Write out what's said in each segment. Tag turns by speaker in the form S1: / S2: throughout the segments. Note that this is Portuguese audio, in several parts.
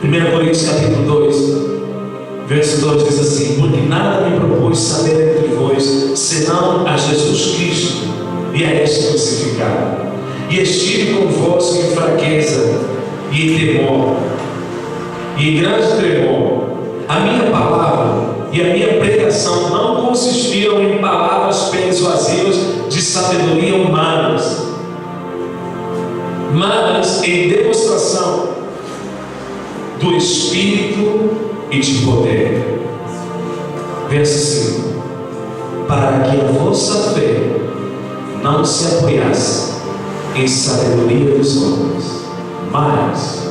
S1: 1 Coríntios capítulo 2, verso 2 diz assim: porque nada me propus saber entre vós, senão a Jesus Cristo e a este crucificado. E estive convosco em fraqueza e em temor, e em grande tremor. A minha palavra e a minha pregação não consistiram em palavras persuasivas de sabedoria humanas, mas em demonstração do Espírito e de poder. Verso 5: para que a vossa fé não se apoiasse em sabedoria dos homens, mas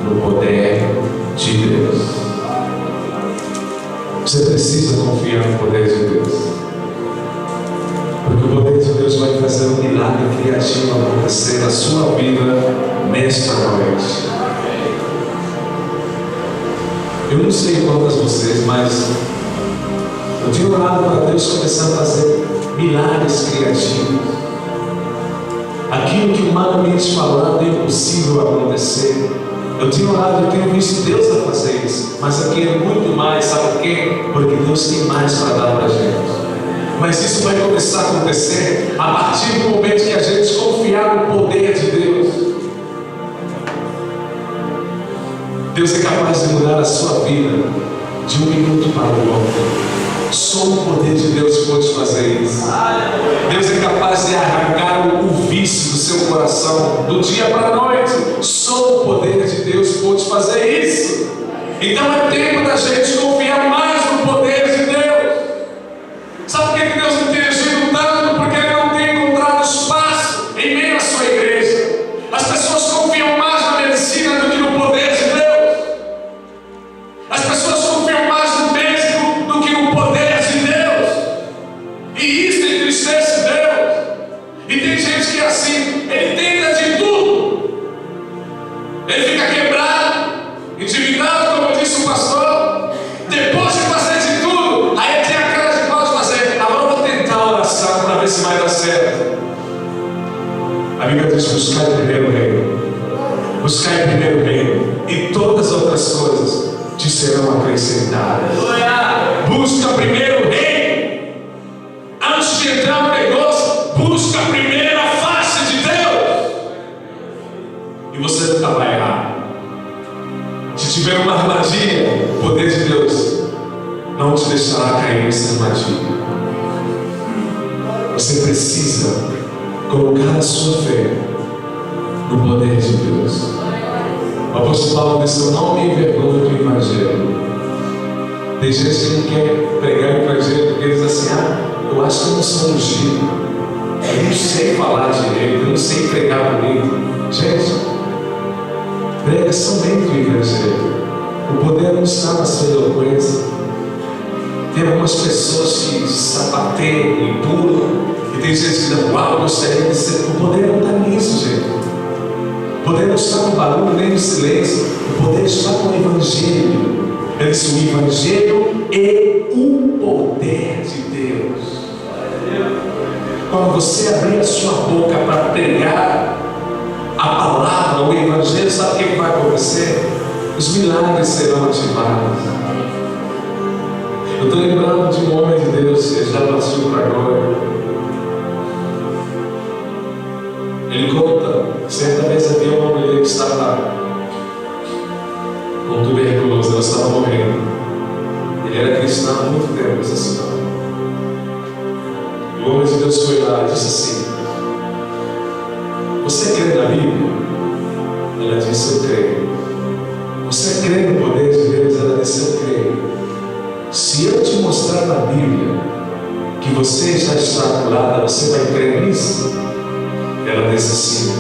S1: no poder de Deus. Você precisa confiar no poder de Deus, porque o poder de Deus vai fazer um milagre criativo acontecer na sua vida nesta noite. Eu não sei quantas vocês, mas eu tenho orado para Deus começar a fazer milagres criativos. Aquilo que humanamente falando é impossível acontecer, eu tenho orado, eu tenho visto Deus a fazer isso. Mas aqui é muito mais, sabe por quê? Porque Deus tem mais para dar para a gente. Mas isso vai começar a acontecer a partir do momento que a gente confiar no poder de Deus. Deus é capaz de mudar a sua vida de um minuto para o outro. Só o poder de Deus pode fazer isso. Deus é capaz de arrancar o vício do seu coração do dia para a noite. Só o poder de Deus pode fazer isso. Então é tempo da gente confiar mais no poder de Deus. Sabe por que Deus não tem agido tanto? Porque Ele não tem encontrado espaço em meio à sua igreja. As pessoas confiam mais na medicina do que no poder de Deus. As pessoas confiam mais no médico do que no poder de Deus. E isso entristece Deus. E tem gente que é assim, ele tenta de tudo. Ele fica quebrado, endividado, como disse o pastor. Depois de fazer de tudo, aí ele tem a cara de pau de fazer. Agora eu vou tentar a oração para ver se vai dar certo. A Bíblia diz: buscar em primeiro reino. Buscar em primeiro reino, e todas as outras coisas te serão acrescentadas. Busca primeiro o reino. Antes de entrar no negócio, busca primeiro a face de Deus. E você nunca vai errar. Se tiver uma armadilha, o poder de Deus não te deixará cair nessa armadilha. Você precisa colocar a sua fé no poder de Deus. O apóstolo Paulo disse: eu não me envergonho do Evangelho. Tem gente que não quer pregar o Evangelho porque diz assim: eu acho que eu não sou ungido, eu não sei falar direito, eu não sei pregar bonito. Gente, prega somente o Evangelho. O poder não está na sua eloquência. Tem algumas pessoas que sapateiam e pulam, e tem gente que diz: uau, eu gostaria de ser. O poder não está nisso, gente. O poder não está no barulho nem no silêncio. O poder está no Evangelho. Ele diz: o Evangelho é o poder de Deus. Quando você abrir a sua boca para pregar a palavra, o Evangelho, sabe o que vai acontecer? Os milagres serão ativados. Eu estou lembrando de um homem de Deus, ele já partiu para agora. Ele conta, certa vez havia uma mulher que estava com tuberculose, ela estava morrendo. Ele era cristão há muito tempo, essa senhora. E o homem de Deus foi lá e disse assim: você crê na Bíblia? Ela disse: eu creio. Você crê no poder de Deus? Ela disse: eu creio. Se eu te mostrar na Bíblia que você já está curada, você vai crer nisso? Ela disse assim.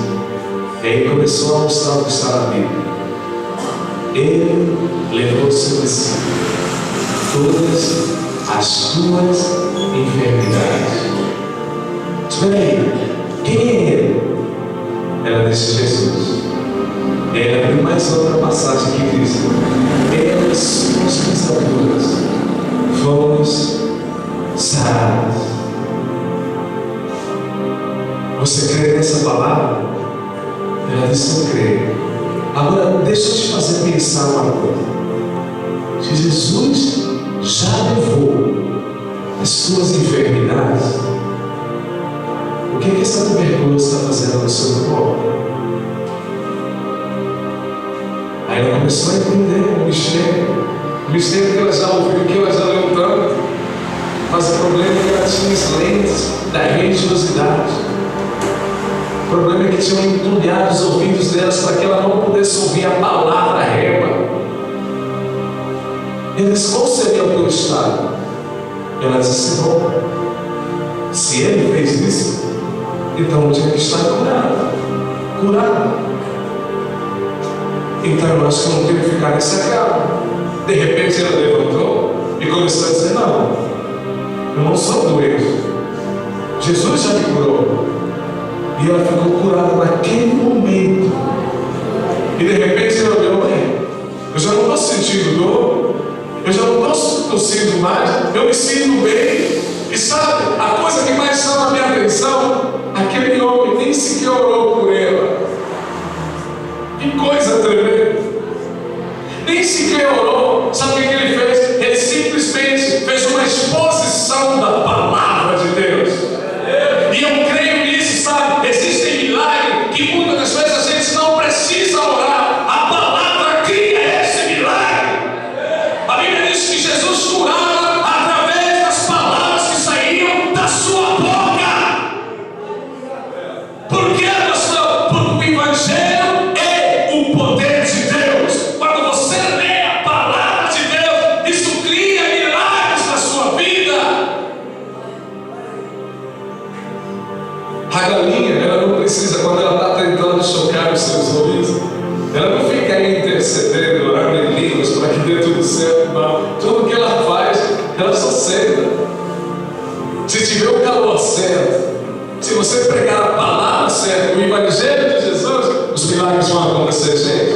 S1: E aí começou a mostrar o que está na Bíblia. Ele levou sobre si todas as tuas enfermidades. Espera aí, quem é ele? Ela disse: Jesus. Ela abriu mais outra passagem que diz: pelas suas pisaduras fomos sarados. Você crê nessa palavra? Ela disse: eu creio. Agora deixa eu te fazer pensar uma Se Jesus já levou as suas enfermidades, o que essa tuberculose está fazendo no seu corpo? Aí ela começou a entender o mistério que ela já ouviu, que ela já leu tanto. Mas o problema é que ela tinha as lentes da religiosidade. O problema é que tinham entulhado os ouvidos delas para que ela não pudesse ouvir a palavra rema. Ele disse: qual seria o teu estado? Ela disse: bom, se ele fez isso, então eu tinha que estar curado. Então eu acho que eu não tenho que ficar nesse acabo. De repente ela levantou e começou a dizer: não, eu não sou doente, Jesus já me curou. E ela ficou curada naquele momento. E de repente ela olhou: eu já não estou sentindo dor, eu já não estou tossindo mais, eu me sinto bem. E sabe, a coisa que mais chama a minha atenção, aquele homem nem sequer orou por ela. Que coisa tremenda! Nem sequer orou. Sabe o que ele fez? Ele simplesmente fez uma exposição da palavra de Deus. E eu creio nisso, sabe? Existem milagres que muitas das vezes a gente não precisa orar. A palavra cria esse milagre. A Bíblia diz que Jesus curava através das palavras que saíam da sua boca. Por que, pastor? Porque o Evangelho é o poder de Deus. Quando você lê a palavra de Deus, isso cria milagres na sua vida. A galinha, ela não precisa, quando ela está tentando chocar os seus ouvidos, ela não fica aí intercedendo, orando em línguas para que dê tudo certo. Não. Tudo que ela faz, ela só senta. Se tiver o calor certo, se você pregar a palavra certa, o Evangelho de Jesus, os milagres vão acontecer, gente.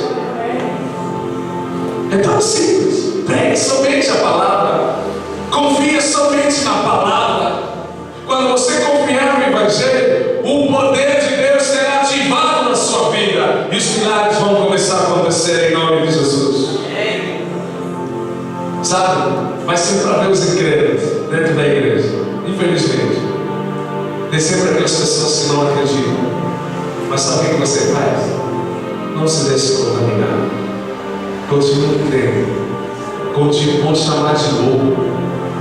S1: É tão simples. Pregue somente a palavra. Confia somente na palavra. Quando você confiar no Evangelho, o poder de Deus será ativado na sua vida. E os milagres vão começar a acontecer em nome de Jesus. Sabe? Vai ser para ver os incrédulos dentro da igreja. Infelizmente. Tem sempre aquelas pessoas que não acreditam. Mas sabe o que você faz? Não se deixe contaminar. Continue crendo. Vão chamar de louco.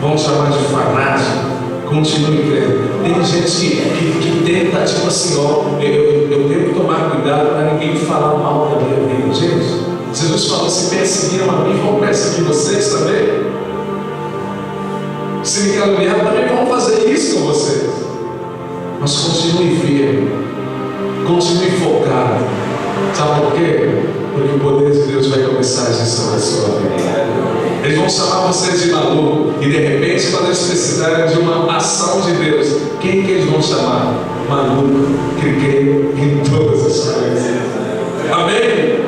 S1: Vão chamar de fanático. Continue crendo. Tem gente que tenta, tipo assim, ó, eu tenho que tomar cuidado para ninguém falar mal da minha vida. Gente, Jesus falou: se perseguiram a mim, vão perseguir vocês também. Se me caluniar, também vão fazer isso com vocês. Mas continue firme, continue focado. Sabe por quê? Porque o poder de Deus vai começar a agir sobre a sua vida. Eles vão chamar você de maluco. E de repente, quando eles precisarem de uma ação de Deus, quem que eles vão chamar? Maluco, que crê em todas as coisas. Amém?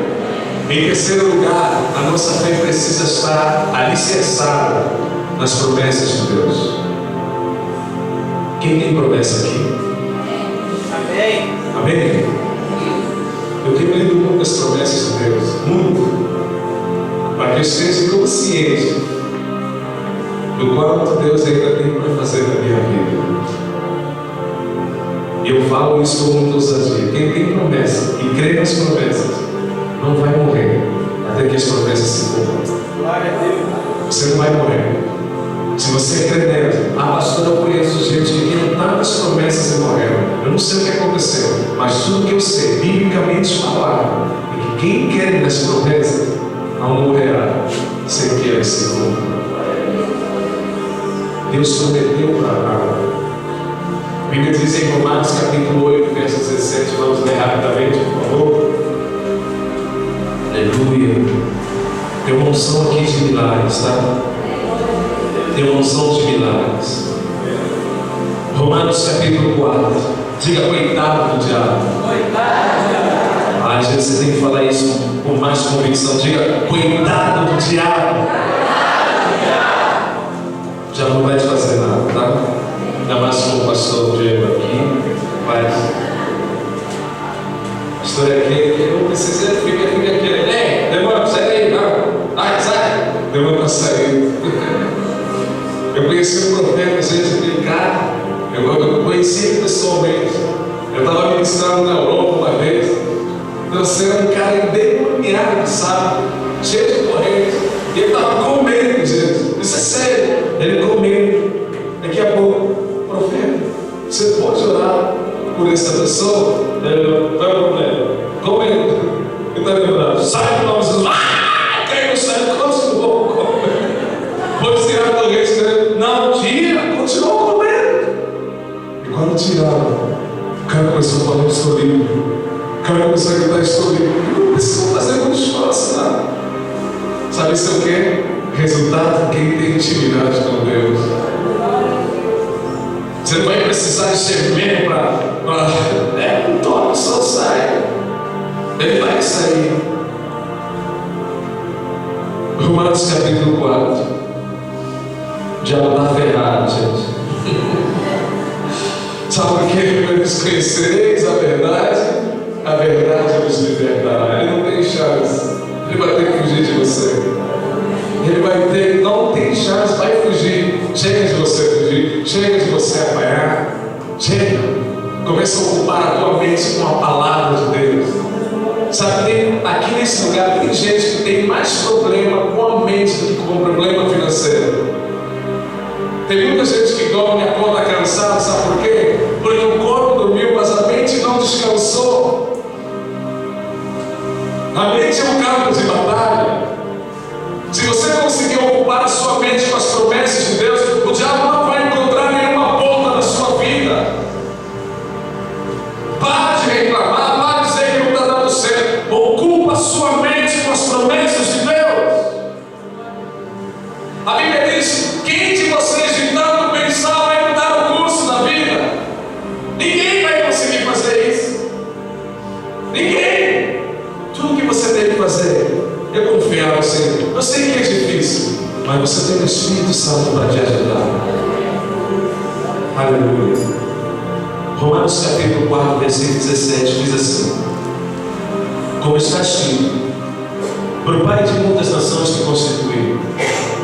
S1: Em terceiro lugar, a nossa fé precisa estar alicerçada nas promessas de Deus. Quem tem promessa aqui? Amém? Amém? Eu tenho lido muitas promessas de Deus, muito, para que eu esteja consciente do quanto Deus ainda tem para fazer na minha vida. E eu falo isso com muita ousadia. Quem tem promessa e crê nas promessas não vai morrer até que as promessas se cumpram. Você não vai morrer. Se você crê nela, pastor, eu conheço gente que tinha tantas promessas e morreram. Eu não sei o que aconteceu, mas tudo que eu sei, biblicamente falado, é que quem crê nas promessas não morrerá sem que elas se cumpram. Deus prometeu para Abraão. A Bíblia diz em Romanos capítulo 8, verso 17, vamos ler rapidamente, por favor. Aleluia. Tem uma unção aqui de milagres, tá? Tem uma unção de milagres. Romanos capítulo 4. Diga: coitado do diabo. Às vezes você tem que falar isso com mais convicção. Diga: coitado do diabo. Já não vai te fazer nada, tá? Ainda mais com o pastor Diego aqui. Mas pastor aqui, eu não precisa, fica aqui. Ei, demora, sai daí, não. Sai. Demora. para sair. Eu conheci um profeta, gente, aquele cara, eu conheci ele pessoalmente. Eu estava ministrando na Europa uma vez. Você era um cara endemoniado, sabe? Cheio de corrente. E ele estava comendo, gente. Isso é sério. Ele comendo. Daqui a pouco, profeta, você pode orar por essa pessoa? Ele vai ao problema. Comendo. Ele está lembrando. Sai do nome de Jesus. Cai no céu. Continuou comendo. Pode tirar a corrente. Não, tira. Continuou comendo. E quando tirava, o cara começou a falar: estou livre. O cara começou a gritar: estou livre. Não precisou fazer muito esforço, nada. Sabe isso é o quê? Resultado: quem tem intimidade com Deus. Você não vai precisar de ser mesmo para. Não toma, só sai. Ele vai sair. Romanos capítulo 4. O diabo está ferrado, gente. Sabe por quê? Eles conhecereis a verdade vos libertará. Ele não tem chance. Ele vai ter que fugir de você. Ele vai ter, não tem chance, vai fugir. Chega de você fugir, chega de você apanhar. Chega. Começa a ocupar a tua mente com a palavra de Deus. Sabe, aqui nesse lugar tem gente que tem mais problema com a mente do que com o problema financeiro. Tem muita gente que dorme e acorda cansada, sabe por quê? Porque o corpo dormiu, mas a mente não descansou. A mente é um campo de batalha. Se você conseguir ocupar a sua mente com as promessas de Deus, o diabo não vai encontrar nenhuma ponta na sua vida. Para de reclamar, para de dizer que não está dando certo. Ocupa a sua mente com as promessas de Deus. A Bíblia diz: quem de vocês de tanto pensar vai mudar o curso da vida? Ninguém vai conseguir fazer isso. Ninguém. Tudo que você tem que fazer é confiar no Senhor. Eu sei que é difícil, mas você tem o Espírito Santo para te ajudar. Aleluia. Romanos capítulo 4, versículo 17 diz assim: como está escrito, por Pai de muitas nações te constituiu,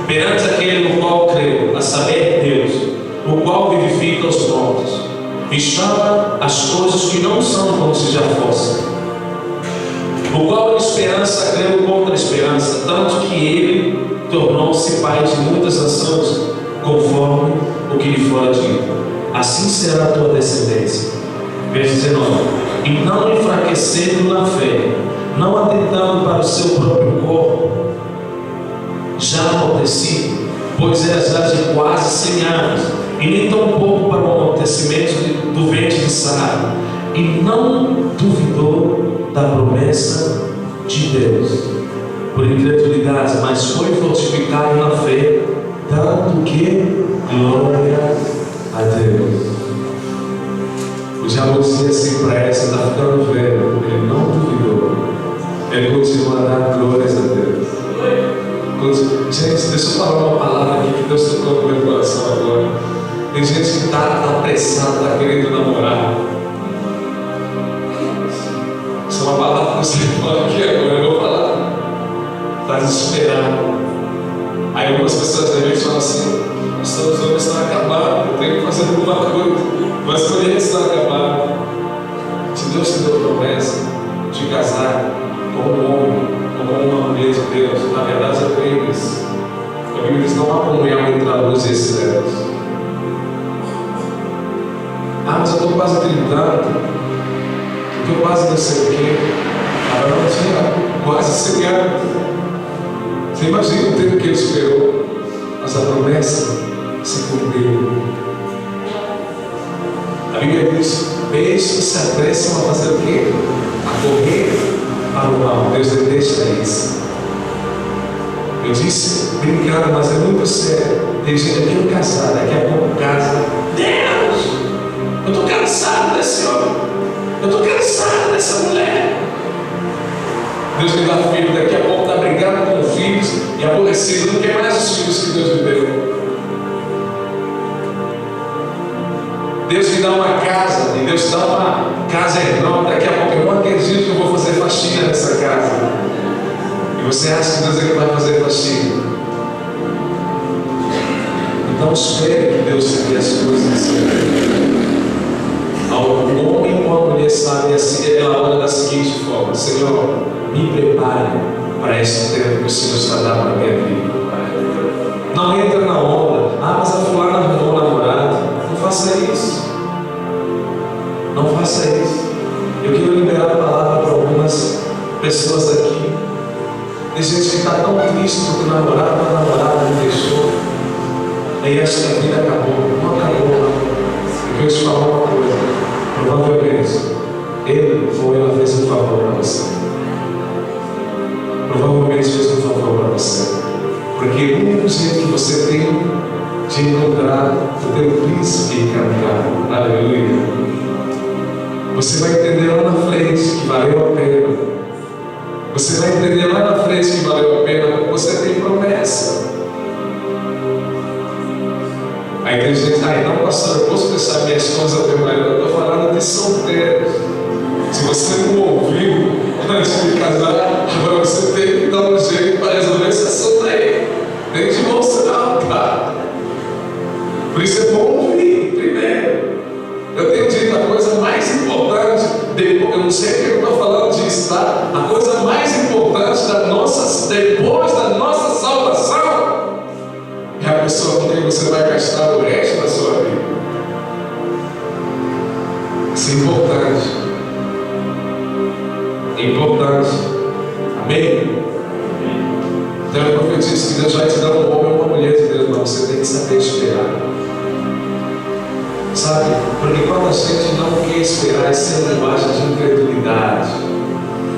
S1: perante aquele no qual creu, a saber, Deus, o qual vivifica os mortos e chama as coisas que não são como se já fossem, o qual em esperança creu contra a esperança, tanto que ele tornou-se pai de muitas nações, conforme o que lhe fora dito: assim será a tua descendência. Verso 19: e não enfraquecendo na fé, não atentando para o seu próprio corpo já amortecido, pois és já de quase 100 anos, e nem tão pouco para o amortecimento do ventre de Sara, e não duvidou da promessa de Deus por incredulidade, mas foi fortificado na fé, dando que glória a Deus. O diabo dizia assim para ela: você está ficando velho. Ele não duvidou, ele continua a dar glórias a Deus. Gente, deixa eu falar uma palavra aqui que Deus tocou no meu coração agora. Tem gente que está apressada, está querendo namorar. Isso é uma palavra que você fala aqui agora, eu vou falar. Está desesperado. Aí algumas pessoas da gente falam assim: os homens estão acabados, eu tenho que fazer alguma coisa. Mas quando eles estão acabados, se Deus te deu promessa de casar com um homem, como uma mulher de Deus, na verdade é bem isso. A Bíblia diz: não há comunhão entre a luz e as trevas. Ah, mas eu estou quase trinando, eu estou quase não sei o quê. Abraão tinha quase 100 anos. Você imagina o tempo que ele esperou, mas a promessa se cumpriu. A Bíblia diz: peixes se apressam a fazer o quê? A correr para o mal. Deus deixa isso. Eu disse brincando, mas é muito sério. Tem gente aqui no casar, daqui a pouco casa. Deus, eu estou cansado desse homem, eu estou cansado dessa mulher. Deus me dá filho, daqui a pouco está brigando com filhos e aborrecido, não quer mais os filhos que Deus me deu. Deus me dá uma casa, e Deus te dá uma casa enorme. Daqui a pouco eu não acredito que eu vou fazer faxina nessa casa. E você acha que Deus é que vai fazer faxina? Não espere que Deus te dê as coisas assim. Um homem ou uma mulher sabe assim, ela ora da seguinte forma: Senhor, me prepare para esse tempo que o Senhor está dando para a minha vida. Não entra na onda. Ah, mas a fulana arrumou um namorado. Não faça isso. Não faça isso. Eu quero liberar a palavra para algumas pessoas aqui. Tem gente que está tão triste porque o namorado ou a namorada me deixou. Aí acha que a vida acabou. Não acabou, não. Eu quero te falar uma coisa. Provavelmente, ele ou ela fez um favor para você. Provavelmente fez um favor para você. Porque o único jeito que você tem de encontrar o teu príncipe encantado, aleluia, você vai entender lá na frente que valeu a pena. Você vai entender lá na frente que valeu a pena, porque você tem promessa. Aí tem gente, então pastor, eu posso deixar minha esposa ter marido? Eu estou falando de solteiros. Se você não ouviu antes de casar, agora você tem que dar um jeito para resolver esse assunto aí. Tem de bolsa não, tá? Por isso é bom ouvir primeiro. Eu tenho dito a coisa mais importante, eu não sei porque eu estou falando disso, tá? A coisa mais importante depois da nossa salvação é a pessoa com quem você vai gastar o resto da sua vida. Isso é importante. É importante. Amém? Então eu profetizo que Deus vai te dar um homem ou uma mulher de Deus, mas você tem que saber esperar. Sabe? Porque quando a gente não quer esperar, essa é uma linguagem de incredulidade.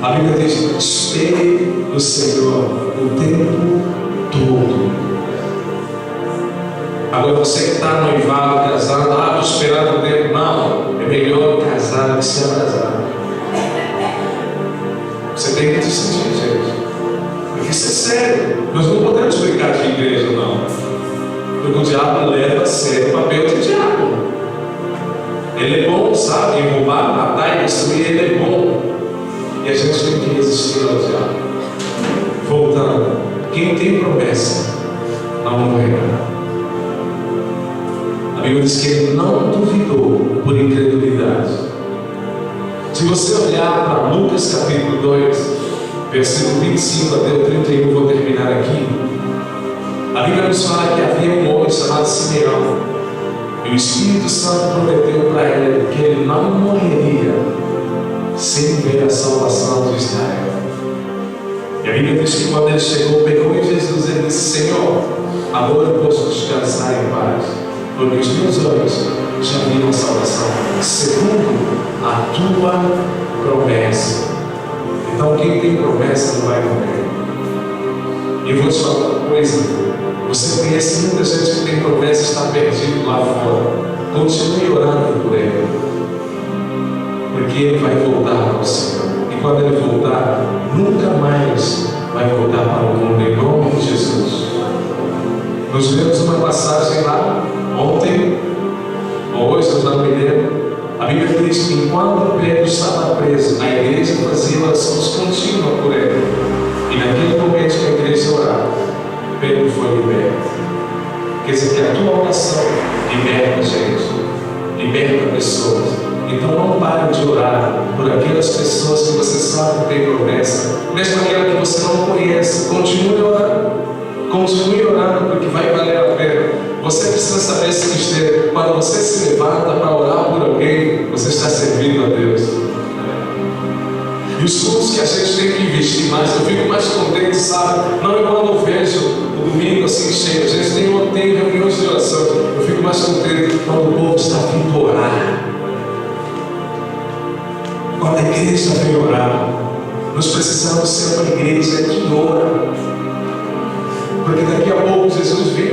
S1: A Bíblia diz: espere no Senhor o tempo todo. Agora você que está noivado, casado, estou esperando o tempo. Não, é melhor casar do que se atrasar. Você tem que decidir, gente. Porque isso é sério. Nós não podemos brincar de igreja, não. Porque o diabo leva a sério o papel de diabo. Ele é bom, sabe? Em roubar, matar e destruir, ele é bom. E a gente tem que resistir ao diabo. Voltando, quem tem promessa não morrerá. A Bíblia diz que ele não duvidou por incredulidade. Se você olhar para Lucas capítulo 2, versículo 25 até o 31, vou terminar aqui. A Bíblia nos fala que havia um homem chamado Simeão. E o Espírito Santo prometeu para ele que ele não morreria sem ver a salvação de Israel. E a Bíblia diz que quando ele chegou, pegou em Jesus, ele disse: Senhor, agora eu posso descansar em paz, porque os meus olhos já viram a salvação, segundo a tua promessa. Então quem tem promessa não vai morrer. E eu vou te falar uma coisa. Você conhece muita gente que tem promessa e está perdido lá fora. Continue orando por ele, porque ele vai voltar para o Senhor. E quando ele voltar, nunca mais vai voltar para o mundo, em nome de Jesus. Nós lemos uma passagem lá ontem, ou hoje, eu não me lembro. A Bíblia diz que enquanto Pedro estava preso, a igreja fazia orações contínuas por ele. E naquele momento que a igreja orava, Pedro foi liberto. Quer dizer que a tua oração liberta gente, liberta pessoas. Então não pare de orar por aquelas pessoas que você sabe que tem promessa, mesmo aquela que você não conhece. Continue orando. Continue orando, porque vai valer a pena. Você precisa saber se vestir. Quando você se levanta para orar por alguém, você está servindo a Deus. E os cultos que a gente tem que investir mais, eu fico mais contente, sabe? Não é quando eu vejo o domingo assim cheio. A gente tem reuniões de oração. Eu fico mais contente quando o povo está vindo orar. Quando a igreja vem orar, nós precisamos ser uma igreja que ora. Porque daqui a pouco Jesus vem